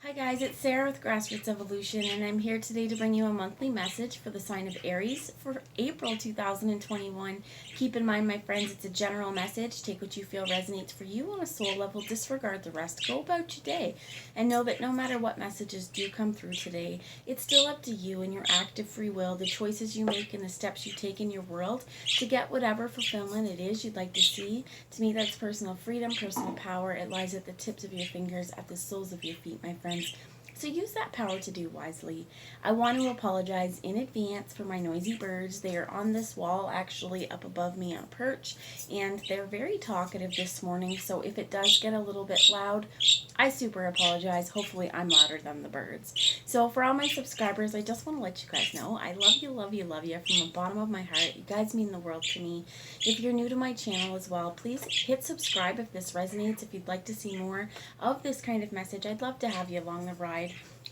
Hi guys, it's Sarah with Grassroots Evolution, and I'm here today to bring you a monthly message for the sign of Aries for April 2021. Keep in mind, my friends, it's a general message. Take what you feel resonates for you on a soul level. Disregard the rest. Go about your day. And know that no matter what messages do come through today, it's still up to you and your active free will, the choices you make and the steps you take in your world to get whatever fulfillment it is you'd like to see. To me, that's personal freedom, personal power. It lies at the tips of your fingers, at the soles of your feet, my friends. So use that power to do wisely. I want to apologize in advance for my noisy birds. They are on this wall, actually up above me on a perch, and they're very talkative this morning, so if it does get a little bit loud, I super apologize. Hopefully I'm louder than the birds. So for all my subscribers, I just want to let you guys know I love you, love you, love you from the bottom of my heart. You guys mean the world to me. If you're new to my channel as well, please hit subscribe if this resonates. If you'd like to see more of this kind of message, I'd love to have you along the ride.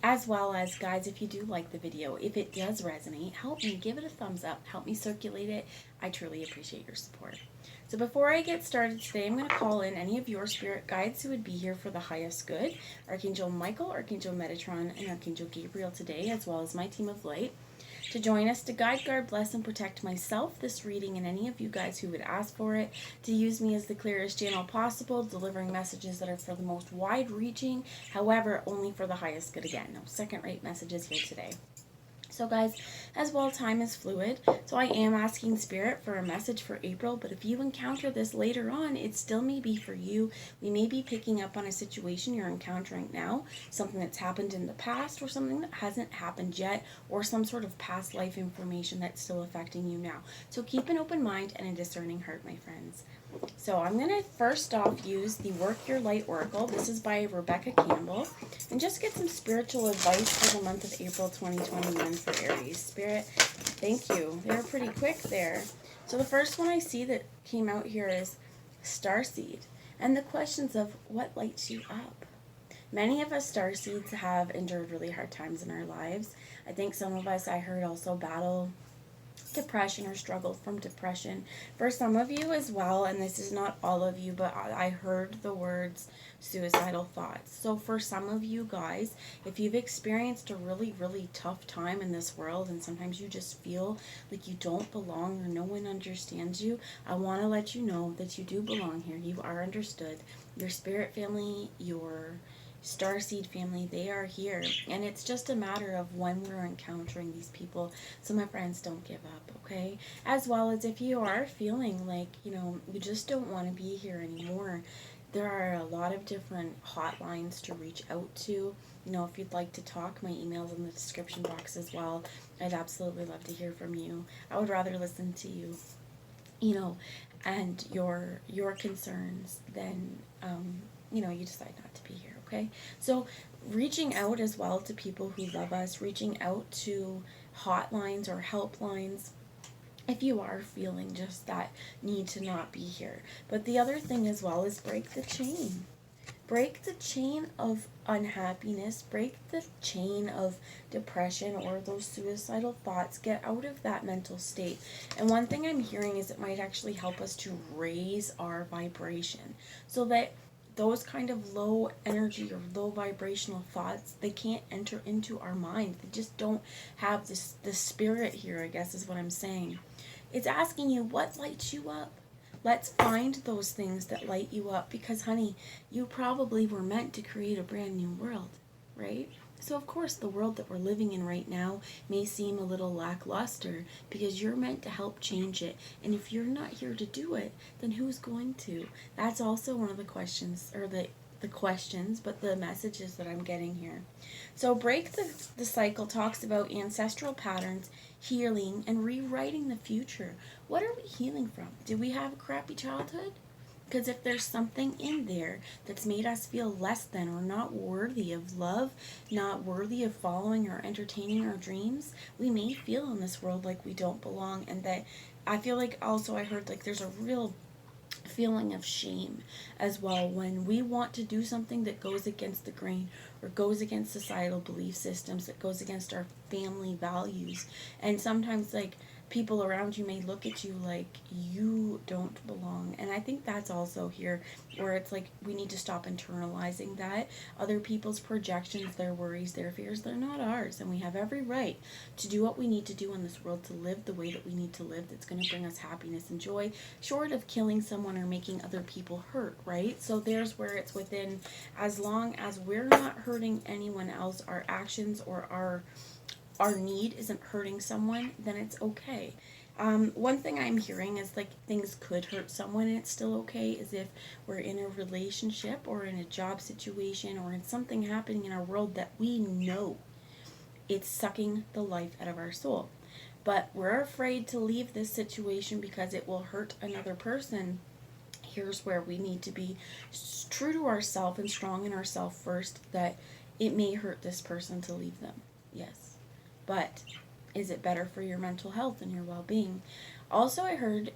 As well as, guys, if you do like the video, if it does resonate, help me, give it a thumbs up, help me circulate it. I truly appreciate your support. So before I get started today, I'm going to call in any of your spirit guides who would be here for the highest good. Archangel Michael, Archangel Metatron, and Archangel Gabriel today, as well as my team of light, to join us to guide, guard, bless, and protect myself, this reading, and any of you guys who would ask for it, to use me as the clearest channel possible, delivering messages that are for the most wide-reaching, however, only for the highest good. Again, no second-rate messages here today. So guys, as well, time is fluid, so I am asking Spirit for a message for April, but if you encounter this later on, it still may be for you. We may be picking up on a situation you're encountering now, something that's happened in the past, or something that hasn't happened yet, or some sort of past life information that's still affecting you now. So keep an open mind and a discerning heart, my friends. So I'm going to first off use the Work Your Light Oracle. This is by Rebecca Campbell. And just get some spiritual advice for the month of April 2021 for Aries. Spirit, thank you. They were pretty quick there. So the first one I see that came out here is Starseed. And the questions of what lights you up. Many of us starseeds have endured really hard times in our lives. I think some of us, I heard, also battle depression or struggled from depression. For some of you as well, and this is not all of you, but I heard the words suicidal thoughts. So for some of you guys, if you've experienced a really, really tough time in this world, and sometimes you just feel like you don't belong or no one understands you, I want to let you know that you do belong here. You are understood. Your spirit family, your starseed family, they are here, and it's just a matter of when we're encountering these people. So my friends, don't give up, okay? As well as if you are feeling like, you just don't want to be here anymore, there are a lot of different hotlines to reach out to. If you'd like to talk, my email's in the description box as well. I'd absolutely love to hear from you. I would rather listen to you, and your concerns than you decide not to be here. Okay, so reaching out as well to people who love us, reaching out to hotlines or helplines if you are feeling just that need to not be here. But the other thing as well is break the chain. Break the chain of unhappiness, break the chain of depression or those suicidal thoughts. Get out of that mental state. And one thing I'm hearing is it might actually help us to raise our vibration so that those kind of low energy or low vibrational thoughts, they can't enter into our mind. They just don't have the spirit here, I guess is what I'm saying. It's asking you, what lights you up? Let's find those things that light you up, because honey, you probably were meant to create a brand new world, right? So of course the world that we're living in right now may seem a little lackluster because you're meant to help change it. And if you're not here to do it, then who's going to? That's also one of the questions, or the questions, but the messages that I'm getting here. So Break the Cycle talks about ancestral patterns, healing, and rewriting the future. What are we healing from? Did we have a crappy childhood? Because if there's something in there that's made us feel less than or not worthy of love, not worthy of following or entertaining our dreams, we may feel in this world like we don't belong. And that I feel like also I heard like there's a real feeling of shame as well when we want to do something that goes against the grain or goes against societal belief systems, that goes against our family values. And sometimes like people around you may look at you like you don't belong. And I think that's also here where it's like we need to stop internalizing that. Other people's projections, their worries, their fears, they're not ours. And we have every right to do what we need to do in this world, to live the way that we need to live, that's going to bring us happiness and joy, short of killing someone or making other people hurt, right? So there's where it's within, as long as we're not hurting anyone else, our actions or our need isn't hurting someone, then it's okay. One thing I'm hearing is like things could hurt someone and it's still okay, is if we're in a relationship or in a job situation or in something happening in our world that we know it's sucking the life out of our soul. But we're afraid to leave this situation because it will hurt another person. Here's where we need to be true to ourselves and strong in ourselves first, that it may hurt this person to leave them. Yes. But is it better for your mental health and your well-being? Also, I heard,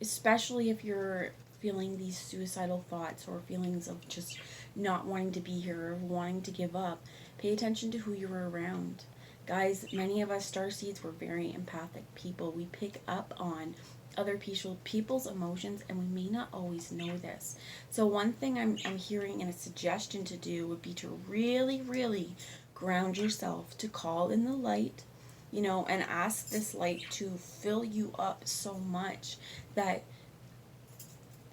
especially if you're feeling these suicidal thoughts or feelings of just not wanting to be here or wanting to give up, pay attention to who you're around. Guys, many of us starseeds were very empathic people. We pick up on other people's emotions, and we may not always know this. So one thing I'm hearing and a suggestion to do would be to really, really ground yourself, to call in the light, and ask this light to fill you up so much that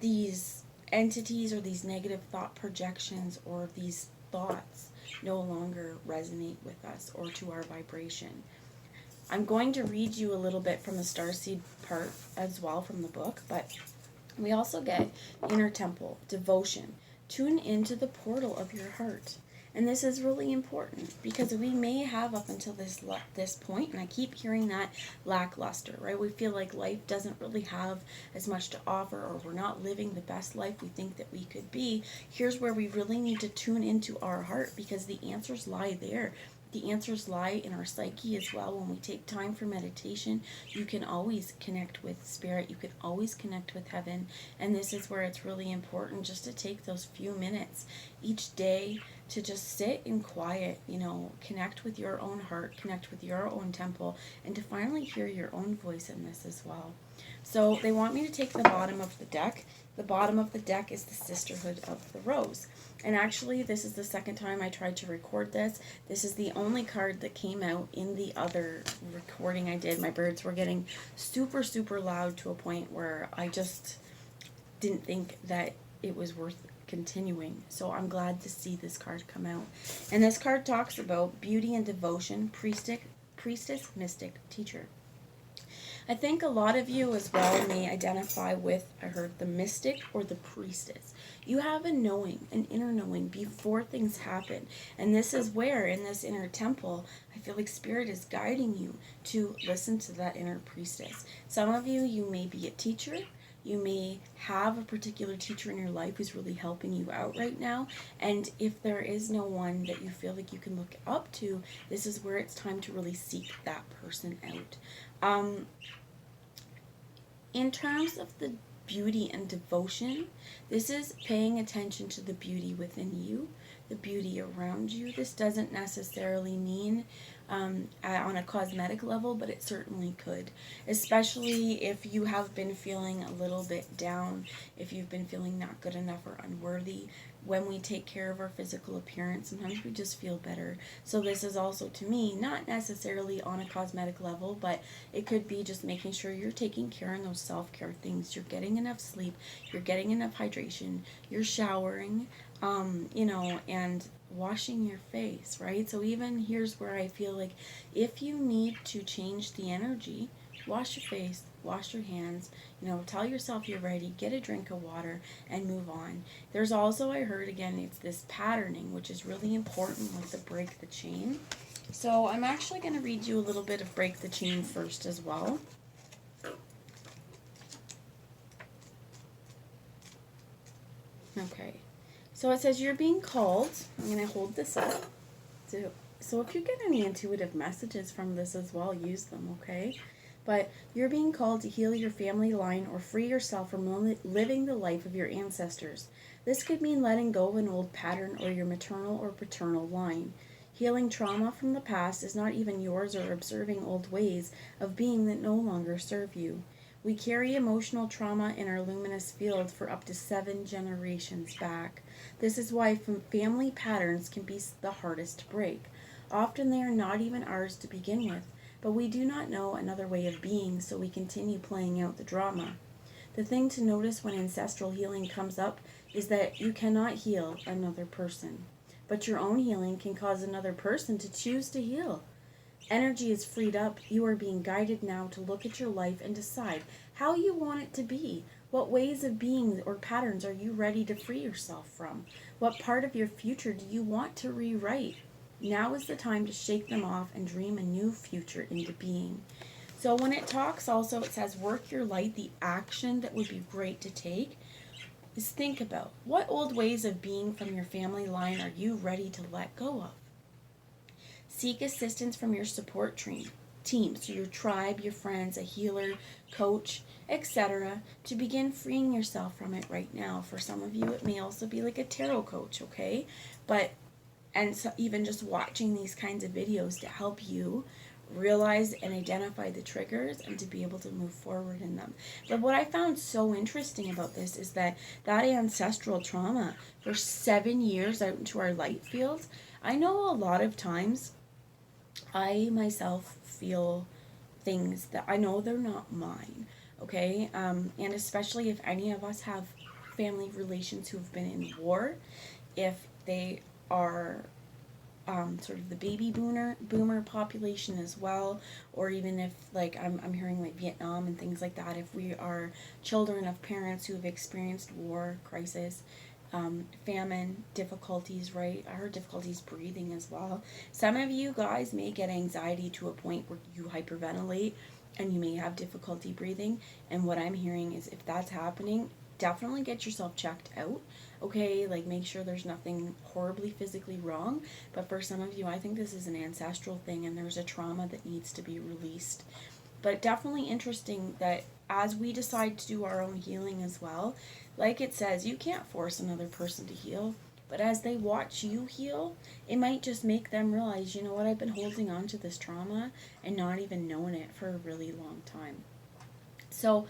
these entities or these negative thought projections or these thoughts no longer resonate with us or to our vibration. I'm going to read you a little bit from the starseed part as well from the book, but we also get inner temple, devotion. Tune into the portal of your heart. And this is really important because we may have up until this point, and I keep hearing that lackluster, right? We feel like life doesn't really have as much to offer, or we're not living the best life we think that we could be. Here's where we really need to tune into our heart, because the answers lie there. The answers lie in our psyche as well. When we take time for meditation, you can always connect with spirit. You can always connect with heaven. And this is where it's really important just to take those few minutes each day to just sit in quiet, connect with your own heart, connect with your own temple, and to finally hear your own voice in this as well. So they want me to take the bottom of the deck. The bottom of the deck is the Sisterhood of the Rose. And actually, this is the second time I tried to record this. This is the only card that came out in the other recording I did. My birds were getting super, super loud to a point where I just didn't think that it was worth continuing. So I'm glad to see this card come out. And this card talks about beauty and devotion, priestess, mystic, teacher. I think a lot of you as well may identify with, I heard, the mystic or the priestess. You have a knowing, an inner knowing before things happen. And this is where, in this inner temple, I feel like Spirit is guiding you to listen to that inner priestess. Some of you, you may be a teacher. You may have a particular teacher in your life who's really helping you out right now. And if there is no one that you feel like you can look up to, this is where it's time to really seek that person out. In terms of the beauty and devotion, this is paying attention to the beauty within you, the beauty around you. This doesn't necessarily mean on a cosmetic level, but it certainly could, especially if you have been feeling a little bit down, if you've been feeling not good enough or unworthy. When we take care of our physical appearance, sometimes we just feel better. So this is also, to me, not necessarily on a cosmetic level, but it could be just making sure you're taking care of those self-care things. You're getting enough sleep, you're getting enough hydration, you're showering, and washing your face, right? So even here's where I feel like if you need to change the energy, wash your face, wash your hands, tell yourself you're ready, get a drink of water, and move on. There's also, I heard again, it's this patterning, which is really important with the break the chain. So I'm actually going to read you a little bit of break the chain first as well. Okay. So it says you're being called. I'm going to hold this up. So if you get any intuitive messages from this as well, use them, okay? But you're being called to heal your family line or free yourself from living the life of your ancestors. This could mean letting go of an old pattern or your maternal or paternal line. Healing trauma from the past is not even yours, or observing old ways of being that no longer serve you. We carry emotional trauma in our luminous field for up to 7 generations back. This is why family patterns can be the hardest to break. Often they are not even ours to begin with, but we do not know another way of being, so we continue playing out the drama. The thing to notice when ancestral healing comes up is that you cannot heal another person, but your own healing can cause another person to choose to heal. Energy is freed up. You are being guided now to look at your life and decide how you want it to be. What ways of being or patterns are you ready to free yourself from? What part of your future do you want to rewrite? Now is the time to shake them off and dream a new future into being. So when it talks also, it says work your light. The action that would be great to take is think about what old ways of being from your family line are you ready to let go of? Seek assistance from your support team, so your tribe, your friends, a healer, coach, etc., to begin freeing yourself from it right now. For some of you, it may also be like a tarot coach, okay? And so even just watching these kinds of videos to help you realize and identify the triggers and to be able to move forward in them. But what I found so interesting about this is that ancestral trauma for 7 years out into our light fields, I know a lot of times I myself feel things that I know they're not mine, okay? And especially if any of us have family relations who have been in war, if they are sort of the baby boomer population as well, or even if like I'm hearing like Vietnam and things like that, if we are children of parents who have experienced war, crisis, famine, difficulties, right? I heard difficulties breathing as well. Some of you guys may get anxiety to a point where you hyperventilate and you may have difficulty breathing. And what I'm hearing is if that's happening, definitely get yourself checked out. Okay, like make sure there's nothing horribly physically wrong. But for some of you, I think this is an ancestral thing and there's a trauma that needs to be released. But definitely interesting that as we decide to do our own healing as well, like it says, you can't force another person to heal. But as they watch you heal, it might just make them realize, you know what, I've been holding on to this trauma and not even knowing it for a really long time. So,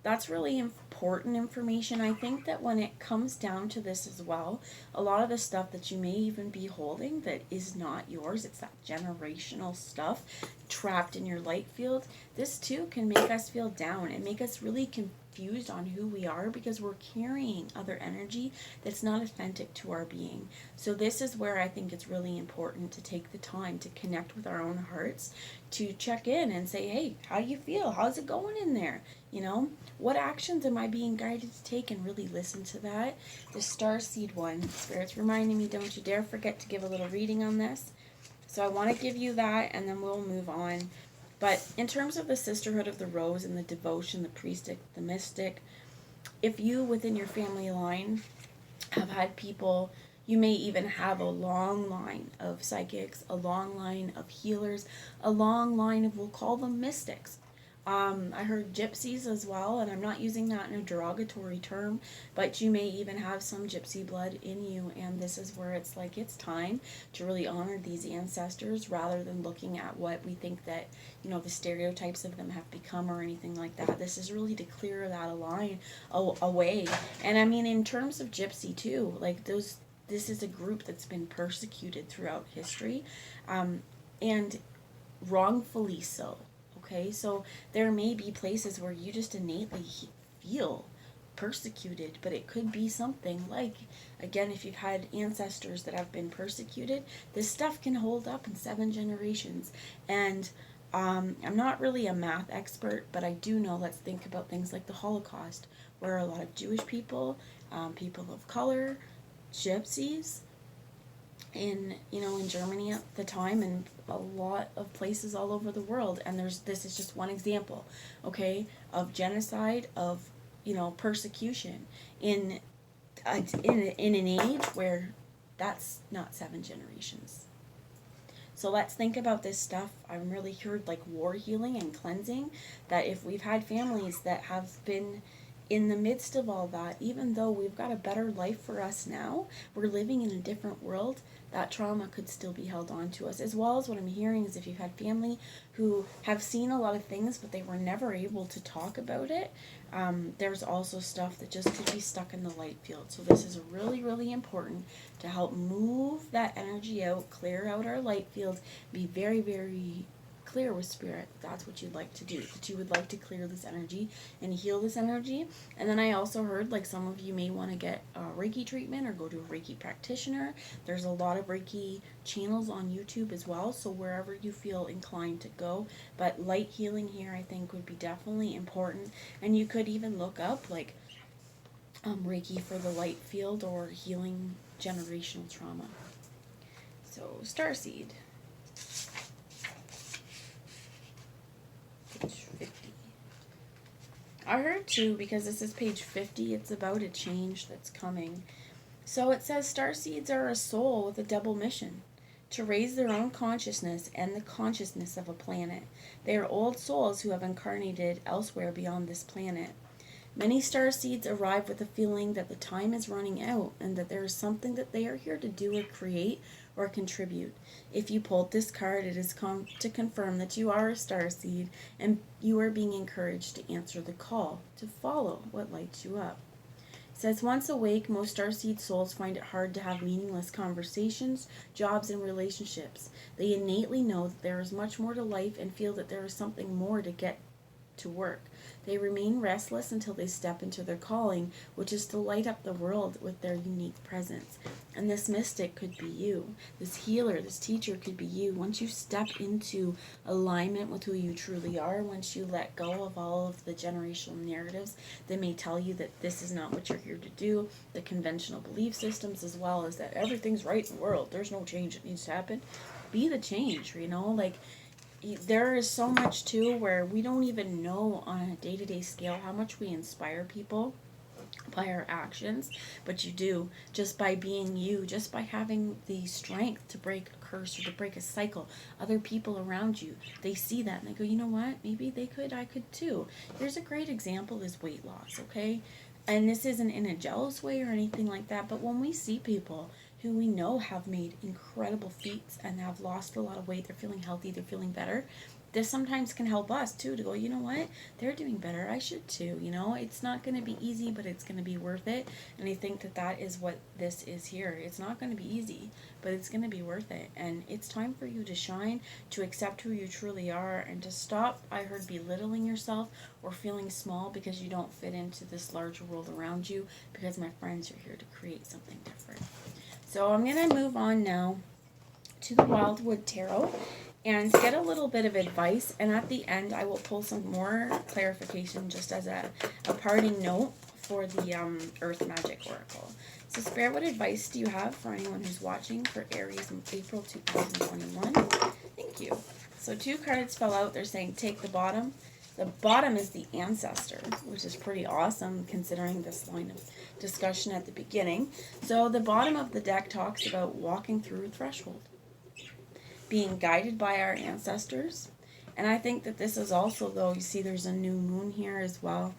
that's really important information. I think that when it comes down to this as well, a lot of the stuff that you may even be holding that is not yours, it's that generational stuff trapped in your light field, this too can make us feel down and make us really confused on who we are because we're carrying other energy that's not authentic to our being. So this is where I think it's really important to take the time to connect with our own hearts, to check in and say, hey, how do you feel? How's it going in there? You know, what actions am I being guided to take, and really listen to that. The Starseed one, Spirit's reminding me, don't you dare forget to give a little reading on this. So I want to give you that, and then we'll move on. But in terms of the Sisterhood of the Rose and the devotion, the priestess, the mystic, if you within your family line have had people, you may even have a long line of psychics, a long line of healers, a long line of, we'll call them mystics. I heard gypsies as well, and I'm not using that in a derogatory term, but you may even have some gypsy blood in you, and this is where it's like it's time to really honor these ancestors rather than looking at what we think that, you know, the stereotypes of them have become or anything like that. This is really to clear that line away. And I mean, in terms of gypsy too, like this is a group that's been persecuted throughout history, and wrongfully so. Okay, so there may be places where you just innately feel persecuted, but it could be something like, again, if you've had ancestors that have been persecuted, this stuff can hold up in 7 generations. And I'm not really a math expert, but I do know, let's think about things like the Holocaust, where a lot of Jewish people, people of color, gypsies, in Germany at the time, and a lot of places all over the world. And this is just one example, okay, of genocide, of persecution in an age where that's not 7 generations. So let's think about this stuff. I'm really heard like war healing and cleansing, that if we've had families that have been in the midst of all that, even though we've got a better life for us now, we're living in a different world, that trauma could still be held on to us. As well as what I'm hearing is if you've had family who have seen a lot of things, but they were never able to talk about it, there's also stuff that just could be stuck in the light field. So this is really, really important to help move that energy out, clear out our light field, be very, very clear with spirit. That's what you'd like to do, that you would like to clear this energy and heal this energy. And then I also heard like some of you may want to get a Reiki treatment or go to a Reiki practitioner. There's a lot of Reiki channels on YouTube as well, so wherever you feel inclined to go. But light healing here I think would be definitely important. And you could even look up like Reiki for the light field or healing generational trauma. So starseed, page 50. I heard too, because this is page 50, it's about a change that's coming. So it says starseeds are a soul with a double mission: to raise their own consciousness and the consciousness of a planet. They are old souls who have incarnated elsewhere beyond this planet. Many starseeds arrive with a feeling that the time is running out and that there is something that they are here to do or create or contribute. If you pulled this card, it is to confirm that you are a starseed and you are being encouraged to answer the call, to follow what lights you up. It says, once awake, most starseed souls find it hard to have meaningless conversations, jobs, and relationships. They innately know that there is much more to life and feel that there is something more to get to work. They remain restless until they step into their calling, which is to light up the world with their unique presence. And this mystic could be you. This healer, this teacher could be you. Once you step into alignment with who you truly are, once you let go of all of the generational narratives that may tell you that this is not what you're here to do, the conventional belief systems, as well as that everything's right in the world, there's no change that needs to happen. Be the change, like there is so much too where we don't even know on a day-to-day scale how much we inspire people by our actions, but you do, just by being you, just by having the strength to break a curse or to break a cycle. Other people around you, they see that and they go, you know what, maybe I could too. Here's a great example is weight loss, okay? And this isn't in a jealous way or anything like that, but when we see people who we know have made incredible feats and have lost a lot of weight, they're feeling healthy, they're feeling better, this sometimes can help us too to go, you know what, they're doing better, I should too. It's not going to be easy, but it's going to be worth it. And I think that is what this is here. It's not going to be easy, but it's going to be worth it. And it's time for you to shine, to accept who you truly are, and to stop, I heard, belittling yourself or feeling small because you don't fit into this larger world around you, because my friends are here to create something different. So I'm going to move on now to the Wildwood Tarot and get a little bit of advice. And at the end, I will pull some more clarification just as a parting note for the Earth Magic Oracle. So Spirit, what advice do you have for anyone who's watching for Aries in April 2021? Thank you. So 2 cards fell out. They're saying take the bottom. The bottom is the ancestor, which is pretty awesome considering this line of discussion at the beginning. So the bottom of the deck talks about walking through a threshold, being guided by our ancestors. And I think that this is also, though, you see there's a new moon here as well.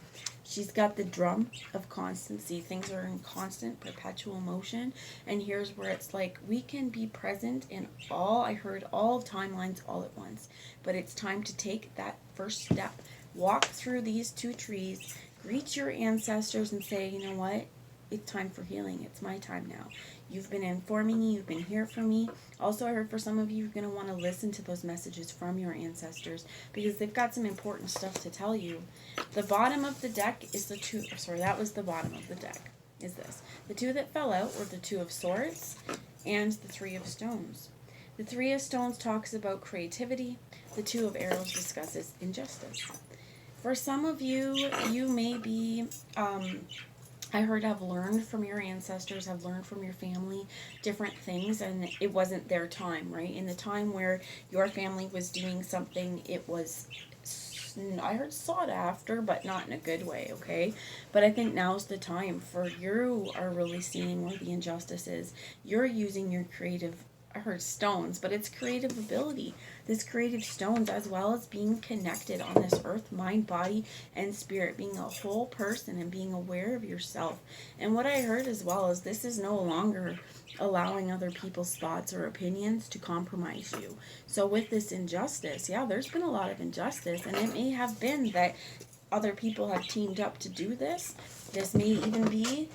She's got the drum of constancy. Things are in constant, perpetual motion. And here's where it's like we can be present in all timelines all at once. But it's time to take that first step. Walk through these 2 trees, greet your ancestors and say, you know what? It's time for healing. It's my time now. You've been informing me. You've been here for me. Also, I heard for some of you, you're going to want to listen to those messages from your ancestors because they've got some important stuff to tell you. The bottom of the deck is the 2. Sorry, that was the bottom of the deck. Is this. The 2 that fell out were the 2 of Swords and the 3 of Stones. The 3 of Stones talks about creativity. The 2 of Arrows discusses injustice. For some of you, you may be... I heard have learned from your ancestors, have learned from your family different things, and it wasn't their time, right? In the time where your family was doing something, it was, I heard, sought after, but not in a good way, okay? But I think now's the time for you are really seeing where the injustice is. You're using your creative I heard stones, but it's creative ability. This creative stones, as well as being connected on this earth, mind, body, and spirit, being a whole person and being aware of yourself. And what I heard as well is this is no longer allowing other people's thoughts or opinions to compromise you. So with this injustice, yeah, there's been a lot of injustice, and it may have been that other people have teamed up to do this. This may even be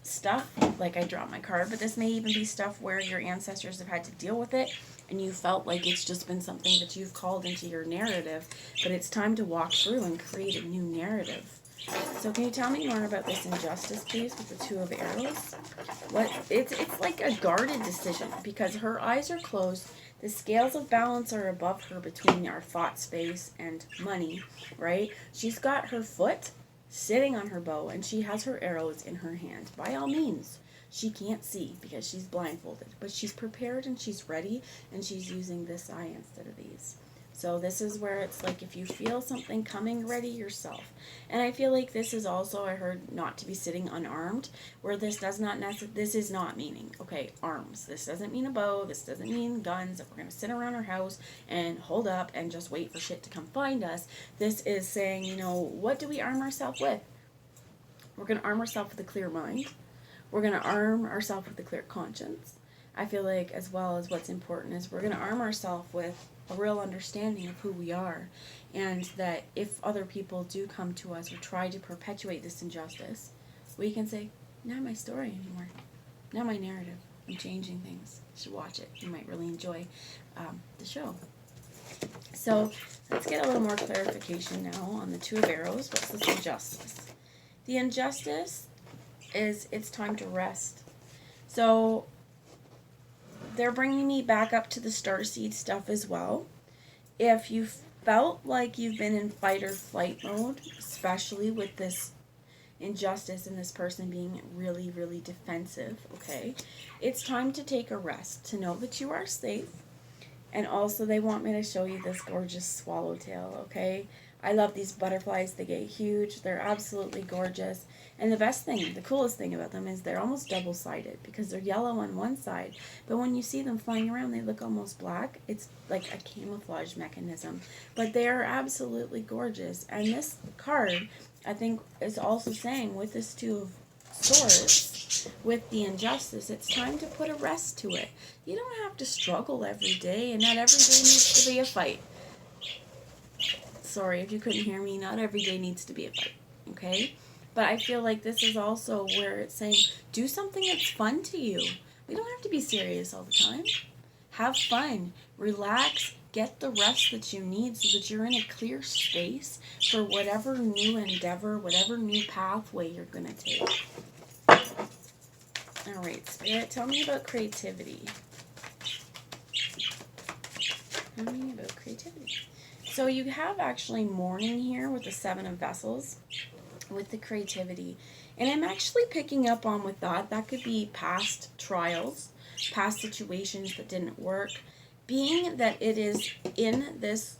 stuff, like I dropped my card, but this may even be stuff where your ancestors have had to deal with it and you felt like it's just been something that you've called into your narrative, but it's time to walk through and create a new narrative. So can you tell me more about this injustice, please, with the Two of Arrows? It's like a guarded decision because her eyes are closed. The scales of balance are above her between our thought space and money, right? She's got her foot sitting on her bow and she has her arrows in her hand. By all means, she can't see because she's blindfolded, but she's prepared and she's ready, and she's using this eye instead of these. So this is where it's like if you feel something coming, ready yourself. And I feel like this is also, I heard, not to be sitting unarmed, where this does not this is not meaning, okay, arms. This doesn't mean a bow. This doesn't mean guns. If we're going to sit around our house and hold up and just wait for shit to come find us, this is saying, you know, what do we arm ourselves with? We're going to arm ourselves with a clear mind. We're going to arm ourselves with a clear conscience. I feel like, as well as what's important, is we're going to arm ourselves with a real understanding of who we are, and that if other people do come to us or try to perpetuate this injustice, we can say, not my story anymore, not my narrative. I'm changing things. You should watch it. You might really enjoy the show. So let's get a little more clarification now on the Two of Arrows. What's this injustice? The injustice is it's time to rest. So they're bringing me back up to the starseed stuff as well. If you felt like you've been in fight or flight mode, especially with this injustice and this person being really, really defensive, okay, it's time to take a rest, to know that you are safe. And also they want me to show you this gorgeous swallowtail, okay? I love these butterflies. They get huge. They're absolutely gorgeous. And the best thing, the coolest thing about them is they're almost double-sided because they're yellow on one side. But when you see them flying around, they look almost black. It's like a camouflage mechanism. But they are absolutely gorgeous. And this card, I think, is also saying with this Two of Swords, with the injustice, it's time to put a rest to it. You don't have to struggle every day, and not every day needs to be a fight. Sorry if you couldn't hear me. Not every day needs to be a fight, okay? But I feel like this is also where it's saying, do something that's fun to you. We don't have to be serious all the time. Have fun. Relax. Get the rest that you need so that you're in a clear space for whatever new endeavor, whatever new pathway you're going to take. All right, Spirit, tell me about creativity. Tell me about creativity. So you have actually mourning here with the Seven of Vessels, with the creativity. And I'm actually picking up on with that. That could be past trials, past situations that didn't work. Being that it is in this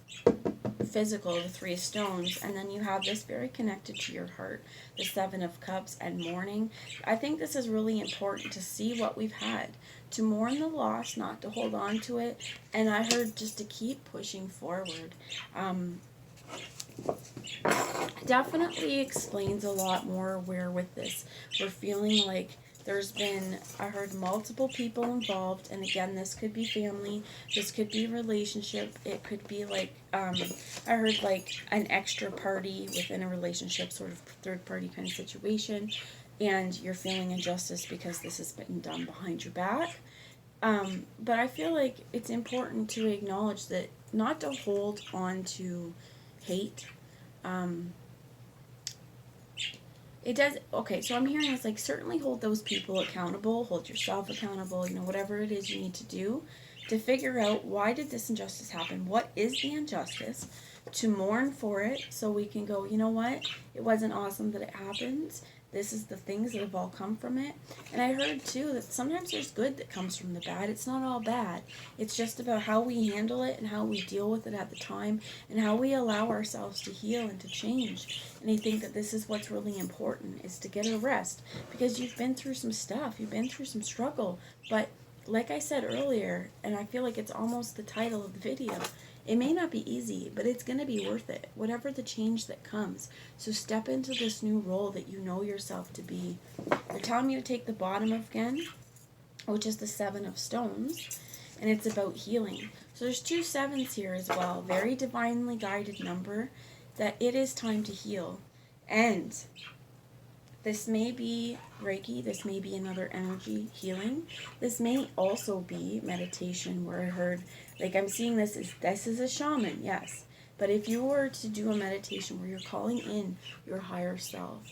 physical, the Three of Stones, and then you have this very connected to your heart, the Seven of Cups and mourning. I think this is really important to see what we've had, to mourn the loss, not to hold on to it, and I heard just to keep pushing forward. Definitely explains a lot more where with this we're feeling like there's been, I heard, multiple people involved, and again, this could be family, this could be relationship, it could be like, I heard like an extra party within a relationship, sort of third party kind of situation, and you're feeling injustice because this has been done behind your back. But I feel like it's important to acknowledge that, not to hold on to hate. It does, okay, so I'm hearing it's like, certainly hold those people accountable, hold yourself accountable, you know, whatever it is you need to do to figure out, why did this injustice happen? What is the injustice? To mourn for it, so we can go, you know what, it wasn't awesome that it happened. This is the things that have all come from it. And I heard too that sometimes there's good that comes from the bad. It's not all bad. It's just about how we handle it and how we deal with it at the time and how we allow ourselves to heal and to change. And I think that this is what's really important, is to get a rest, because you've been through some stuff. You've been through some struggle. But like I said earlier, and I feel like it's almost the title of the video, it may not be easy, but it's going to be worth it, whatever the change that comes. So step into this new role that you know yourself to be. They're telling me to take the bottom again, which is the 7 of Stones, and it's about healing. So there's 2 sevens here as well, very divinely guided number, that it is time to heal. And this may be Reiki, this may be another energy healing. This may also be meditation, where I heard, like I'm seeing this is a shaman, yes. But if you were to do a meditation where you're calling in your higher self,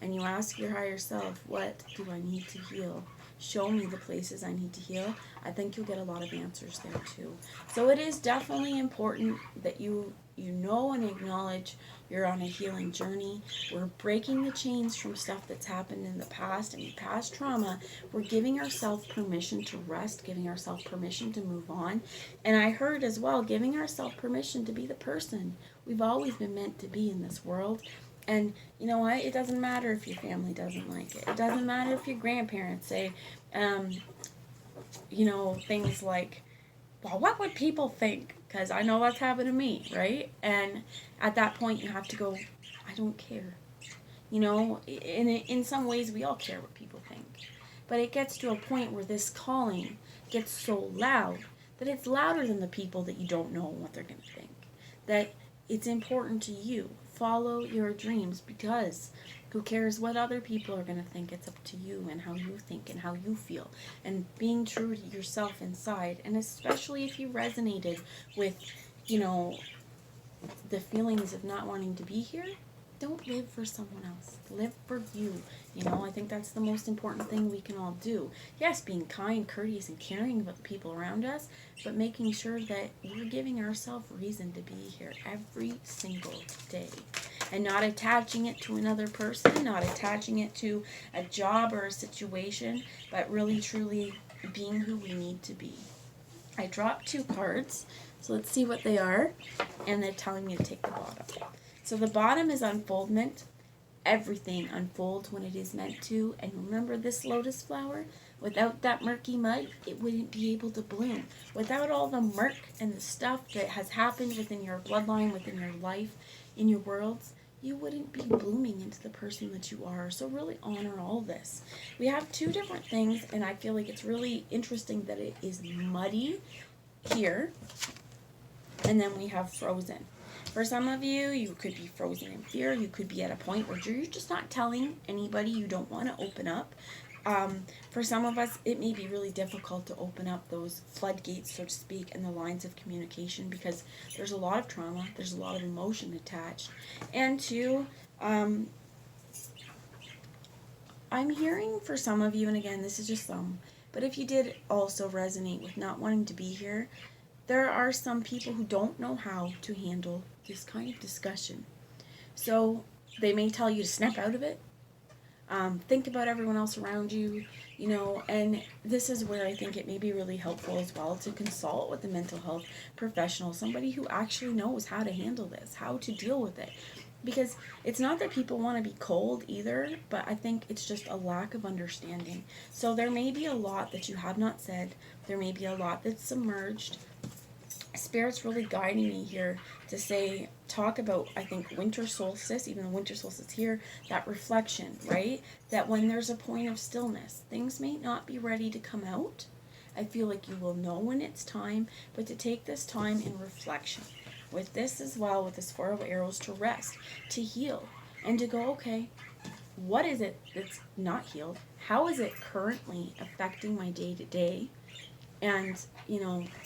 and you ask your higher self, what do I need to heal? Show me the places I need to heal. I think you'll get a lot of answers there too. So it is definitely important that you know and acknowledge you're on a healing journey. We're breaking the chains from stuff that's happened in the past and past trauma. We're giving ourselves permission to rest, giving ourselves permission to move on. And I heard as well, giving ourselves permission to be the person we've always been meant to be in this world. And you know what? It doesn't matter if your family doesn't like it. It doesn't matter if your grandparents say, things like, well, what would people think? Because I know that's happened to me, right? And at that point, you have to go, I don't care. In some ways, we all care what people think. But it gets to a point where this calling gets so loud that it's louder than the people that you don't know what they're going to think. That it's important to you. Follow your dreams, because who cares what other people are going to think? It's up to you and how you think and how you feel. And being true to yourself inside. And especially if you resonated with, the feelings of not wanting to be here, don't live for someone else. Live for you. I think that's the most important thing we can all do. Yes, being kind, courteous, and caring about the people around us, but making sure that we're giving ourselves reason to be here every single day. And not attaching it to another person, not attaching it to a job or a situation, but really, truly being who we need to be. I dropped 2 cards, so let's see what they are. And they're telling me to take the bottom. So the bottom is unfoldment. Everything unfolds when it is meant to. And remember this lotus flower? Without that murky mud, it wouldn't be able to bloom. Without all the murk and the stuff that has happened within your bloodline, within your life, in your worlds, you wouldn't be blooming into the person that you are. So really honor all this. We have 2 different things, and I feel like it's really interesting that it is muddy here, and then we have frozen. For some of you, you could be frozen in fear. You could be at a point where you're just not telling anybody you don't want to open up. For some of us, it may be really difficult to open up those floodgates, so to speak, and the lines of communication, because there's a lot of trauma, there's a lot of emotion attached. And 2, I'm hearing for some of you, and again, this is just some, but if you did also resonate with not wanting to be here, there are some people who don't know how to handle this kind of discussion. So they may tell you to snap out of it. Think about everyone else around you, and this is where I think it may be really helpful as well to consult with a mental health professional, somebody who actually knows how to handle this, how to deal with it. Because it's not that people want to be cold either, but I think it's just a lack of understanding. So there may be a lot that you have not said. There may be a lot that's submerged. Spirit's really guiding me here to say, talk about, I think, winter solstice, even the winter solstice here, that reflection, right? That when there's a point of stillness, things may not be ready to come out. I feel like you will know when it's time, but to take this time in reflection. With this as well, with this 4 of Arrows, to rest, to heal, and to go, okay, what is it that's not healed? How is it currently affecting my day-to-day? And,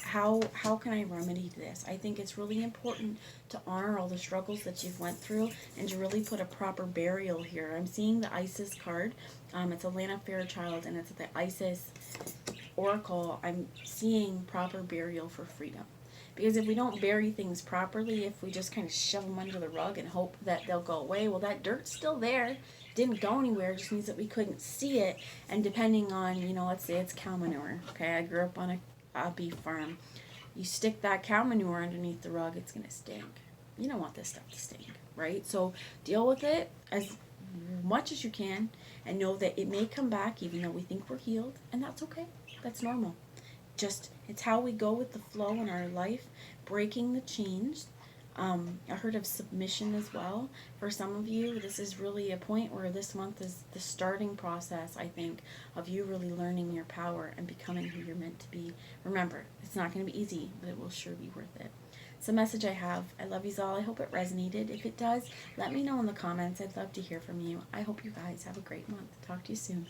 how can I remedy this? I think it's really important to honor all the struggles that you've went through and to really put a proper burial here. I'm seeing the Isis card. It's Alana Fairchild, and it's the Isis Oracle. I'm seeing proper burial for freedom. Because if we don't bury things properly, if we just kind of shove them under the rug and hope that they'll go away, well, that dirt's still there. Didn't go anywhere. It just means that we couldn't see it. And depending on, let's say it's cow manure. Okay, I grew up on a beef farm. You stick that cow manure underneath the rug, it's going to stink. You don't want this stuff to stink, right? So deal with it as much as you can and know that it may come back even though we think we're healed. And that's okay. That's normal. it's how we go with the flow in our life, breaking the chains. I heard of submission as well. For some of you, this is really a point where this month is the starting process, I think, of you really learning your power and becoming who you're meant to be. Remember, it's not going to be easy, but it will sure be worth it. It's a message I have. I love you all. I hope it resonated. If it does, let me know in the comments. I'd love to hear from you. I hope you guys have a great month. Talk to you soon.